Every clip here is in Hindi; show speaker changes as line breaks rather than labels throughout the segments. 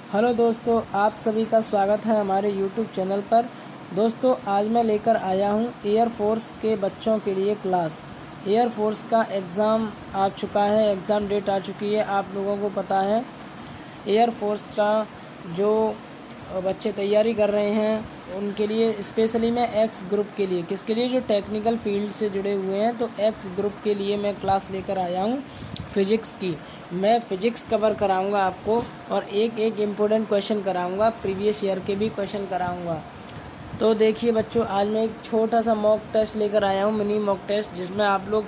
हेलो दोस्तों, आप सभी का स्वागत है हमारे यूट्यूब चैनल पर। दोस्तों, आज मैं लेकर आया हूं एयरफोर्स के बच्चों के लिए क्लास। एयरफोर्स का एग्ज़ाम आ चुका है, एग्ज़ाम डेट आ चुकी है, आप लोगों को पता है। एयरफोर्स का जो बच्चे तैयारी कर रहे हैं उनके लिए स्पेशली मैं एक्स ग्रुप के लिए, किसके लिए, जो टेक्निकल फील्ड से जुड़े हुए हैं, तो एक्स ग्रुप के लिए मैं क्लास लेकर आया हूँ फ़िज़िक्स की। मैं फ़िज़िक्स कवर कराऊंगा आपको और एक एक इम्पोर्टेंट क्वेश्चन कराऊंगा, प्रीवियस ईयर के भी क्वेश्चन कराऊंगा। तो देखिए बच्चों, आज मैं एक छोटा सा मॉक टेस्ट लेकर आया हूँ, मिनी मॉक टेस्ट, जिसमें आप लोग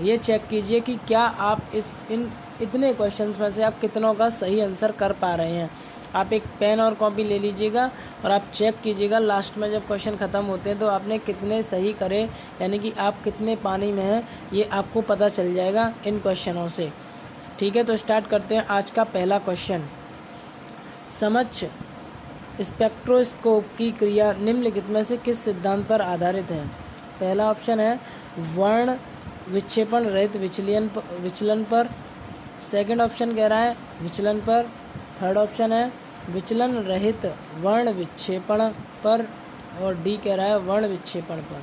ये चेक कीजिए कि क्या आप इतने क्वेश्चंस में से आप कितनों का सही आंसर कर पा रहे हैं। आप एक पेन और कॉपी ले लीजिएगा और आप चेक कीजिएगा लास्ट में जब क्वेश्चन ख़त्म होते हैं तो आपने कितने सही करे, यानी कि आप कितने पानी में हैं, ये आपको पता चल जाएगा इन क्वेश्चनों से। ठीक है, तो स्टार्ट करते हैं आज का पहला क्वेश्चन। समक्ष स्पेक्ट्रोस्कोप की क्रिया निम्नलिखित में से किस सिद्धांत पर आधारित है। पहला ऑप्शन है वर्ण विक्षेपण रहित विचलन पर। सेकंड ऑप्शन कह रहा है विचलन पर। थर्ड ऑप्शन है विचलन रहित वर्ण विक्षेपण पर। और डी कह रहा है वर्ण विक्षेपण पर।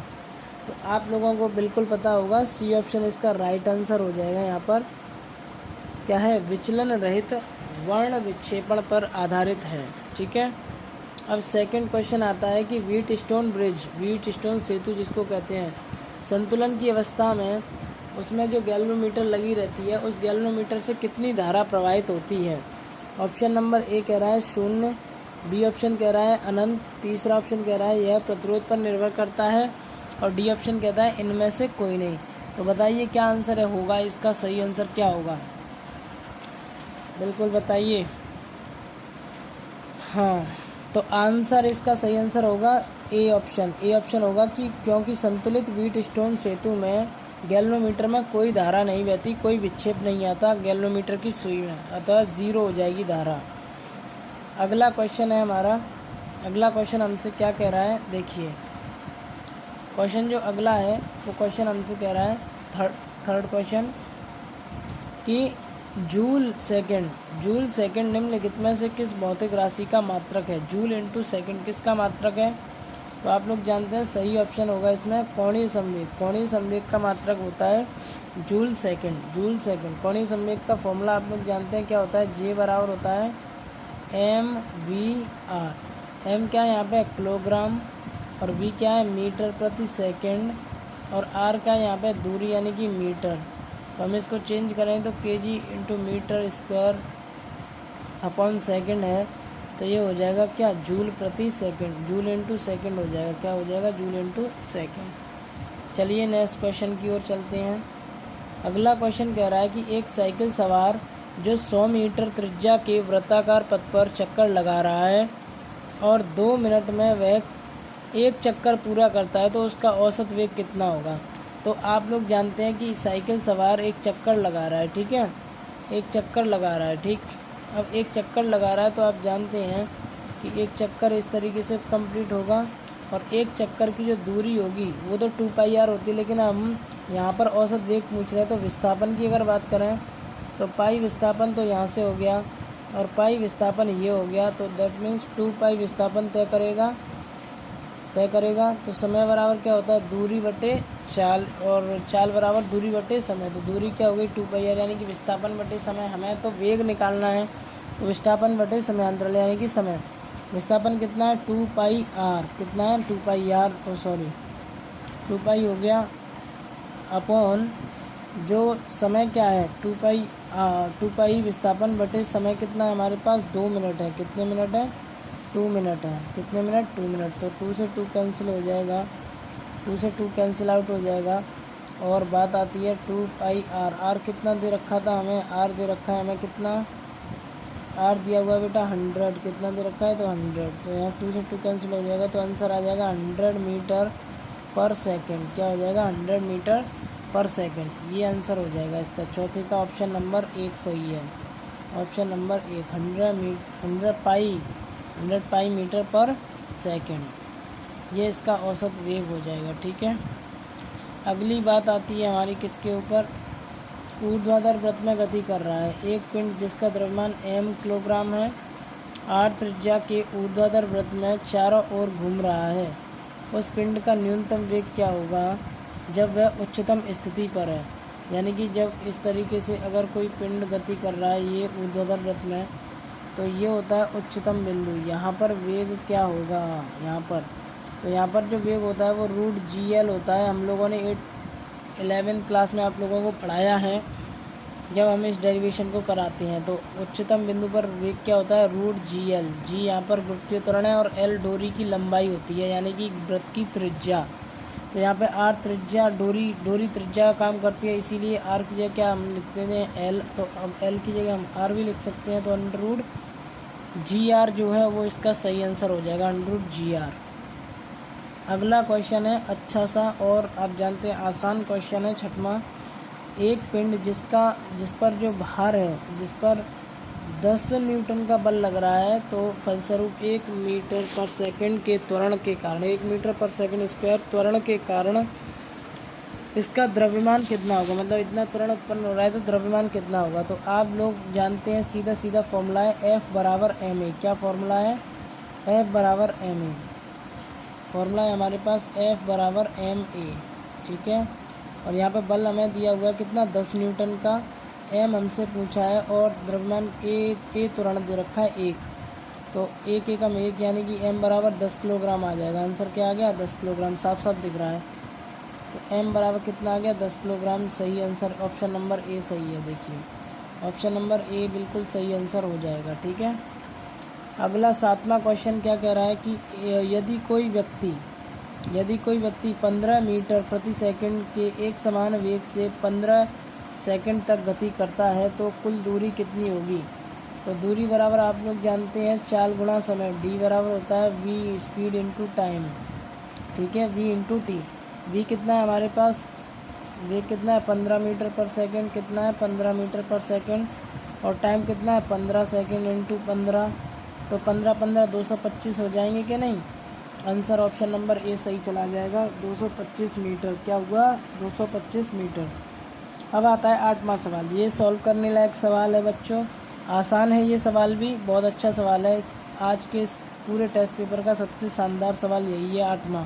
तो आप लोगों को बिल्कुल पता होगा, सी ऑप्शन इसका राइट आंसर हो जाएगा। यहाँ पर क्या है, विचलन रहित वर्ण विक्षेपण पर आधारित है। ठीक है, अब सेकंड क्वेश्चन आता है कि व्हीटस्टोन ब्रिज, व्हीटस्टोन सेतु जिसको कहते हैं, संतुलन की अवस्था में उसमें जो गैल्वेनोमीटर लगी रहती है, उस गैल्वेनोमीटर से कितनी धारा प्रवाहित होती है। ऑप्शन नंबर ए कह रहा है 0, बी ऑप्शन कह रहा है अनंत, तीसरा ऑप्शन कह रहा है यह प्रतिरोध पर निर्भर करता है, और डी ऑप्शन कहता है इनमें से कोई नहीं। तो बताइए क्या आंसर है, होगा इसका सही आंसर क्या होगा, बिल्कुल बताइए। हाँ, तो आंसर इसका सही आंसर होगा ए ऑप्शन। ए ऑप्शन होगा कि क्योंकि संतुलित व्हीटस्टोन सेतु में गैल्वेनोमीटर में कोई धारा नहीं बहती, कोई विक्षेप नहीं आता गैल्वेनोमीटर की सुई में, अतः 0 हो जाएगी धारा। अगला क्वेश्चन है हमारा, अगला क्वेश्चन हमसे क्या कह रहा है, देखिए क्वेश्चन जो अगला है वो क्वेश्चन हमसे कह रहा है थर्ड क्वेश्चन कि जूल सेकंड निम्नलिखित में से किस भौतिक राशि का मात्रक है। जूल इंटू सेकंड किसका मात्रक है, तो आप लोग जानते हैं सही ऑप्शन होगा इसमें कोणीय संवेग। कोणीय संवेग का मात्रक होता है जूल सेकंड। कोणीय संवेग का फॉर्मूला आप लोग जानते हैं क्या होता है, जे बराबर होता है MV/R। एम क्या है यहाँ पे, किलोग्राम, और वी क्या है, मीटर प्रति सेकेंड, और आर क्या है यहाँ पे, दूरी यानी कि मीटर। तो हम इसको चेंज करें तो KG into metre square upon second है, तो ये हो जाएगा क्या, जूल प्रति सेकंड। जूल इंटू सेकंड हो जाएगा, क्या हो जाएगा, जूल इंटू सेकंड। चलिए नेक्स्ट क्वेश्चन की ओर चलते हैं। अगला क्वेश्चन कह रहा है कि एक साइकिल सवार जो 100 मीटर त्रिज्या के वृत्ताकार पथ पर चक्कर लगा रहा है और 2 मिनट में वह एक चक्कर पूरा करता है, तो उसका औसत वेग कितना होगा। तो आप लोग जानते हैं कि साइकिल सवार एक चक्कर लगा रहा है, ठीक है, एक चक्कर लगा रहा है। ठीक, अब एक चक्कर लगा रहा है तो आप जानते हैं कि एक चक्कर इस तरीके से कंप्लीट होगा, और एक चक्कर की जो दूरी होगी वो तो 2πr होती है, लेकिन हम यहाँ पर औसत वेग पूछ रहे हैं। तो विस्थापन की अगर बात करें तो पाई विस्थापन तो यहाँ से हो गया और पाई विस्थापन ये हो गया, तो दैट मीन्स 2π विस्थापन तय करेगा। तो समय बराबर क्या होता है, दूरी बटे चाल, और चाल बराबर दूरी बटे समय। तो दूरी क्या हो गई 2πr, यानी कि विस्थापन बटे समय। हमें तो वेग निकालना है, तो विस्थापन बटे समयांतराल यानी कि समय। विस्थापन कितना है, 2πr, कितना है 2πr, 2π हो गया अपॉन जो समय क्या है 2π विस्थापन बटे समय कितना है हमारे पास, 2 मिनट है। कितने मिनट है, 2 मिनट है। कितने मिनट, 2 मिनट। तो 2 से 2 कैंसिल हो जाएगा, 2 से 2 कैंसिल आउट हो जाएगा, और बात आती है 2πr। आर कितना दे रखा था हमें, आर दे रखा है हमें कितना, आर दिया हुआ है बेटा 100। कितना दे रखा है, तो 100। तो यहाँ 2 से 2 कैंसिल हो जाएगा, तो आंसर आ जाएगा 100 मीटर पर सेकेंड। क्या हो जाएगा, 100 मीटर पर सेकेंड। ये आंसर हो जाएगा इसका। चौथे का ऑप्शन नंबर 1 सही है। ऑप्शन नंबर 1 100 पाई मीटर पर सेकेंड, ये इसका औसत वेग हो जाएगा। ठीक है, अगली बात आती है हमारी किसके ऊपर, ऊर्ध्वाधर वृत्त में गति कर रहा है एक पिंड जिसका द्रव्यमान m किलोग्राम है r त्रिज्या के ऊर्ध्वाधर वृत्त में चारों ओर घूम रहा है, उस पिंड का न्यूनतम वेग क्या होगा जब वह उच्चतम स्थिति पर है। यानी कि जब इस तरीके से अगर कोई पिंड गति कर रहा है ये ऊर्ध्वाधर वृत्त में, तो ये होता है उच्चतम बिंदु। यहाँ पर वेग क्या होगा यहाँ पर, तो यहाँ पर जो वेग होता है वो √GL होता है। हम लोगों ने 11th क्लास में आप लोगों को पढ़ाया है जब हम इस डेरिवेशन को कराते हैं। तो उच्चतम बिंदु पर वेग क्या होता है √GL। जी यहाँ पर गुरुत्वीय त्वरण है और L डोरी की लंबाई होती है यानी कि वृत्त की त्रिज्या। तो यहाँ पे r त्रिज्या डोरी त्रिज्या का काम करती है, इसीलिए r की जगह क्या हम लिखते हैं L। तो अब L की जगह हम r भी लिख सकते हैं। तो √GR जो है वो इसका सही आंसर हो जाएगा √GR। अगला क्वेश्चन है अच्छा सा और आप जानते हैं आसान क्वेश्चन है 6वां। एक पिंड जिस पर जो भार है, जिस पर 10 न्यूटन का बल लग रहा है, तो फलस्वरूप 1 मीटर पर सेकंड के त्वरण के कारण 1 मीटर पर सेकंड स्क्वायर त्वरण के कारण इसका द्रव्यमान कितना होगा। मतलब इतना त्वरण उत्पन्न हो रहा है तो द्रव्यमान कितना होगा। तो आप लोग जानते हैं सीधा फॉर्मूला है F बराबर ma। क्या फॉर्मूला है F बराबर ma। फॉर्मूला है हमारे पास F बराबर ma, ठीक है। और यहाँ पे बल हमें दिया हुआ है कितना 10 न्यूटन का, m हमसे पूछा है और द्रव्यमान a त्वरण दे रखा है 1। तो 1 एकम 1 यानी कि m बराबर 10 किलोग्राम आ जाएगा। आंसर क्या आ गया 10 किलोग्राम, साफ साफ दिख रहा है। तो m बराबर कितना आ गया 10 किलोग्राम। सही आंसर ऑप्शन नंबर ए सही है। देखिए ऑप्शन नंबर ए बिल्कुल सही आंसर हो जाएगा, ठीक है। अगला 7वां क्वेश्चन क्या कह रहा है कि यदि कोई व्यक्ति 15 मीटर प्रति सेकंड के एक समान वेग से 15 सेकंड तक गति करता है तो कुल दूरी कितनी होगी। तो दूरी बराबर आप लोग जानते हैं चाल गुणा समय। d बराबर होता है v स्पीड इंटू टाइम, ठीक है, v इंटू टी। v कितना है हमारे पास, वेग कितना है 15 मीटर पर सेकंड, कितना है 15 मीटर पर सेकंड, और टाइम कितना है 15 सेकंड इंटू 15। तो 15 225 हो जाएंगे कि नहीं। आंसर ऑप्शन नंबर ए सही चला जाएगा 225 मीटर। क्या हुआ 225 मीटर। अब आता है 8वां सवाल। ये सॉल्व करने लायक सवाल है बच्चों, आसान है ये सवाल भी, बहुत अच्छा सवाल है। आज के इस पूरे टेस्ट पेपर का सबसे शानदार सवाल यही है 8वां।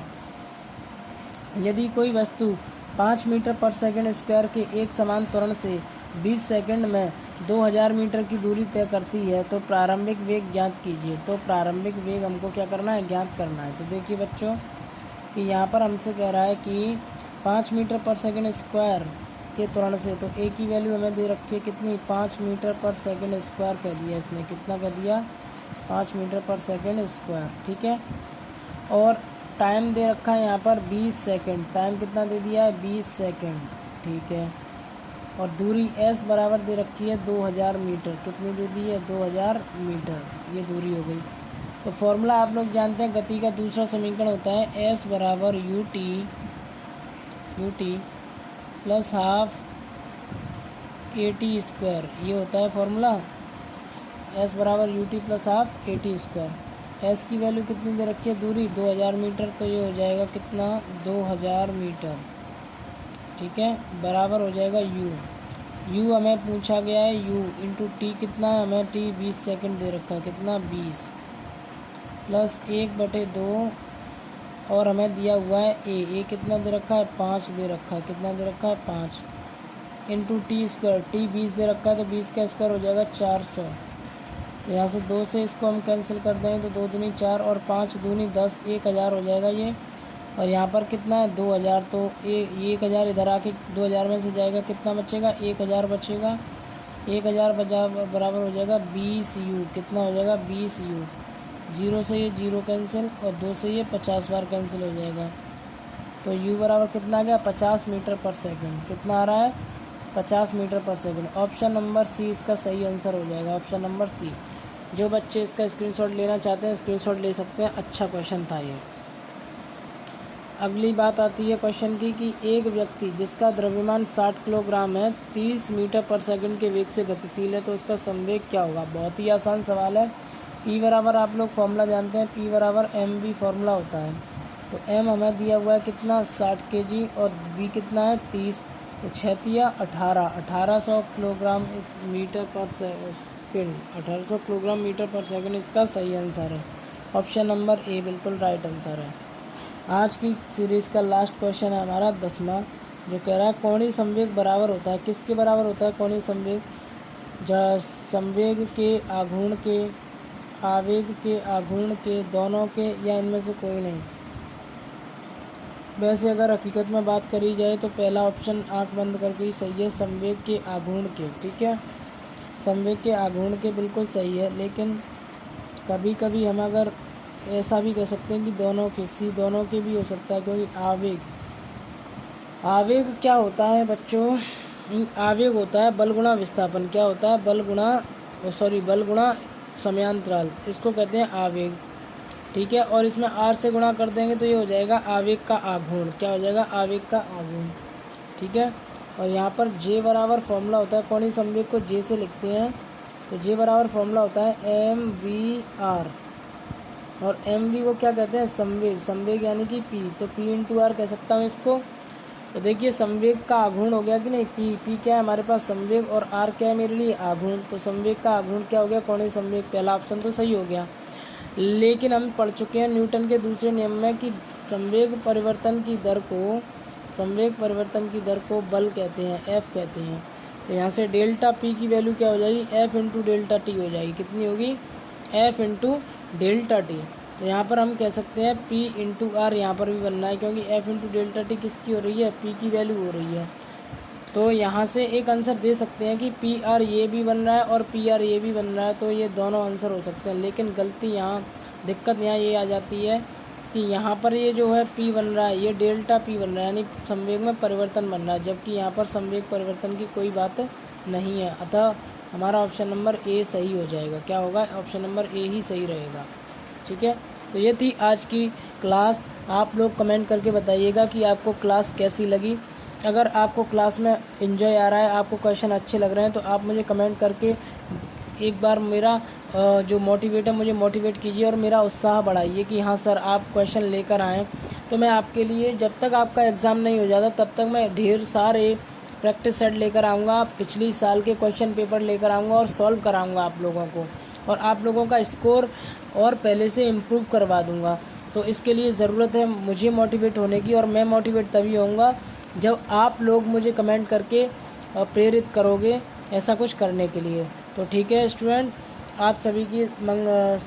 यदि कोई वस्तु 5 मीटर पर सेकंड स्क्वायर के एक समान त्वरण से 20 सेकंड में 2000 मीटर की दूरी तय करती है तो प्रारंभिक वेग ज्ञात कीजिए। तो प्रारंभिक वेग हमको क्या करना है, ज्ञात करना है। तो देखिए बच्चों कि यहाँ पर हमसे कह रहा है कि 5 मीटर पर सेकंड स्क्वायर के त्वरण से, तो ए की वैल्यू हमें दे रखी है कितनी 5 मीटर पर सेकंड स्क्वायर कह दिया इसने। कितना कह दिया 5 मीटर पर सेकंड स्क्वायर, ठीक है। और टाइम दे रखा है यहाँ पर 20 सेकंड। टाइम कितना दे दिया है 20 सेकंड, ठीक है। और दूरी s बराबर दे रखी है 2000 मीटर। कितनी दे दी है 2000 मीटर, ये दूरी हो गई। तो फॉर्मूला आप लोग जानते हैं, गति का दूसरा समीकरण होता है s बराबर ut plus half at square. ये होता है फॉर्मूला s बराबर ut plus half at square. s की वैल्यू कितनी दे रखी है दूरी 2000 मीटर, तो ये हो जाएगा कितना 2000 मीटर, ठीक है, बराबर हो जाएगा u हमें पूछा गया है u इंटू टी कितना है, हमें t 20 सेकंड दे रखा है, कितना 20 प्लस 1/2 और हमें दिया हुआ है a कितना दे रखा है 5 दे रखा है, कितना दे रखा है 5 इंटू टी स्क्वायर। टी 20 दे रखा है तो 20 का स्क्वायर हो जाएगा 400। तो यहाँ से 2 से इसको हम कैंसिल कर देंगे तो 2 दूनी 4 और 5 दूनी 10, 1000 हो जाएगा ये। और यहाँ पर कितना है 2000, तो 1000 इधर आके 2000 में से जाएगा, कितना बचेगा 1000 बचेगा। 1000 बराबर हो जाएगा 20u। कितना हो जाएगा 20u। 0 से ये 0 कैंसिल और 2 से ये 50 बार कैंसिल हो जाएगा। तो u बराबर कितना आ गया 50 मीटर पर सेकंड। कितना आ रहा है 50 मीटर पर सेकंड। ऑप्शन नंबर सी इसका सही आंसर हो जाएगा, ऑप्शन नंबर सी। जो बच्चे इसका स्क्रीनशॉट लेना चाहते हैं स्क्रीनशॉट ले सकते हैं, अच्छा क्वेश्चन था ये। अगली बात आती है क्वेश्चन की कि एक व्यक्ति जिसका द्रव्यमान 60 किलोग्राम है 30 मीटर पर सेकंड के वेग से गतिशील है तो उसका संवेग क्या होगा। बहुत ही आसान सवाल है। p बराबर आप लोग फॉर्मूला जानते हैं, p बराबर mv फॉर्मूला होता है। तो m हमें दिया हुआ है कितना 60 kg और v कितना है 30, तो 6 × 18 1800 किलोग्राम इस मीटर पर सेकेंड। 1800 किलोग्राम मीटर पर सेकेंड इसका सही आंसर है। ऑप्शन नंबर ए बिल्कुल राइट आंसर है। आज की सीरीज़ का लास्ट क्वेश्चन है हमारा 10वां, जो कह रहा है कोणीय संवेग बराबर होता है, किसके बराबर होता है कोणीय संवेग? संवेग के, आघूर्ण के, आवेग के, आघूर्ण के, दोनों के, या इनमें से कोई नहीं। वैसे अगर हकीकत में बात करी जाए तो पहला ऑप्शन आंख बंद करके ही सही है, संवेग के, आघूर्ण के। ठीक है, संवेग के, आघूर्ण के बिल्कुल सही है, लेकिन कभी कभी हम अगर ऐसा भी कह सकते हैं कि दोनों के, सी दोनों के भी हो सकता है, क्योंकि आवेग क्या होता है बच्चों? आवेग होता है बल गुणा विस्थापन। क्या होता है? बल गुणा समयांतराल, इसको कहते हैं आवेग। ठीक है, और इसमें आर से गुणा कर देंगे तो ये हो जाएगा आवेग का आघूर्ण। क्या हो जाएगा? आवेग का आघूर्ण। ठीक है, और यहाँ पर जे बराबर फॉर्मूला होता है, कोणीय संवेग को जे से लिखते हैं, तो जे बराबर फॉर्मूला होता है एम वी आर, और एम वी को क्या कहते हैं? संवेग। संवेग यानी कि पी, तो पी इंटू आर कह सकता हूँ इसको। तो देखिए संवेग का आघूर्ण हो गया कि नहीं? पी क्या है हमारे पास? संवेग, और आर क्या है मेरे लिए? आघूर्ण। तो संवेग का आघूर्ण क्या हो गया? कोणीय संवेग। पहला ऑप्शन तो सही हो गया। लेकिन हम पढ़ चुके हैं न्यूटन के दूसरे नियम में कि संवेग परिवर्तन की दर को बल कहते हैं, एफ कहते हैं। तो यहाँ से डेल्टा पी की वैल्यू क्या हो जाएगी? एफ इंटू डेल्टा टी हो जाएगी। कितनी होगी? F into delta T. तो यहाँ पर हम कह सकते हैं पी इंटू आर, यहाँ पर भी बनना है, क्योंकि एफ इंटू डेल्टा टी किसकी हो रही है? पी की वैल्यू हो रही है। तो यहाँ से एक आंसर दे सकते हैं कि पी आर ये भी बन रहा है और पी आर ये भी बन रहा है, तो ये दोनों आंसर हो सकते हैं। लेकिन गलती यहाँ, दिक्कत यहाँ ये आ जाती है कि यहाँ पर ये जो है पी बन रहा है, ये डेल्टा पी बन रहा है, यानी संवेग में परिवर्तन बन रहा है, जबकि यहाँ पर संवेग परिवर्तन की कोई बात नहीं है। अतः हमारा ऑप्शन नंबर ए सही हो जाएगा। क्या होगा? ऑप्शन नंबर ए ही सही रहेगा। ठीक है, तो ये थी आज की क्लास। आप लोग कमेंट करके बताइएगा कि आपको क्लास कैसी लगी। अगर आपको क्लास में एंजॉय आ रहा है, आपको क्वेश्चन अच्छे लग रहे हैं, तो आप मुझे कमेंट करके एक बार मेरा जो मोटिवेट है मुझे मोटिवेट कीजिए और मेरा उत्साह बढ़ाइए कि हाँ सर आप क्वेश्चन लेकर आएँ। तो मैं आपके लिए जब तक आपका एग्ज़ाम नहीं हो जाता तब तक मैं ढेर सारे प्रैक्टिस सेट लेकर आऊँगा, पिछली साल के क्वेश्चन पेपर लेकर आऊँगा और सॉल्व कराऊँगा आप लोगों को, और आप लोगों का स्कोर और पहले से इम्प्रूव करवा दूँगा। तो इसके लिए ज़रूरत है मुझे मोटिवेट होने की, और मैं मोटिवेट तभी होऊंगा जब आप लोग मुझे कमेंट करके प्रेरित करोगे ऐसा कुछ करने के लिए। तो ठीक है स्टूडेंट, आप सभी की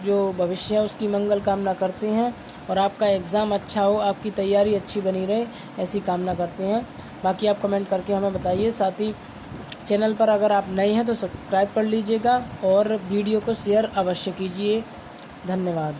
जो भविष्य है उसकी मंगल कामना करते हैं, और आपका एग्ज़ाम अच्छा हो, आपकी तैयारी अच्छी बनी रहे, ऐसी कामना करते हैं। बाकी आप कमेंट करके हमें बताइए। साथ ही चैनल पर अगर आप नए हैं तो सब्सक्राइब कर लीजिएगा और वीडियो को शेयर अवश्य कीजिए। धन्यवाद।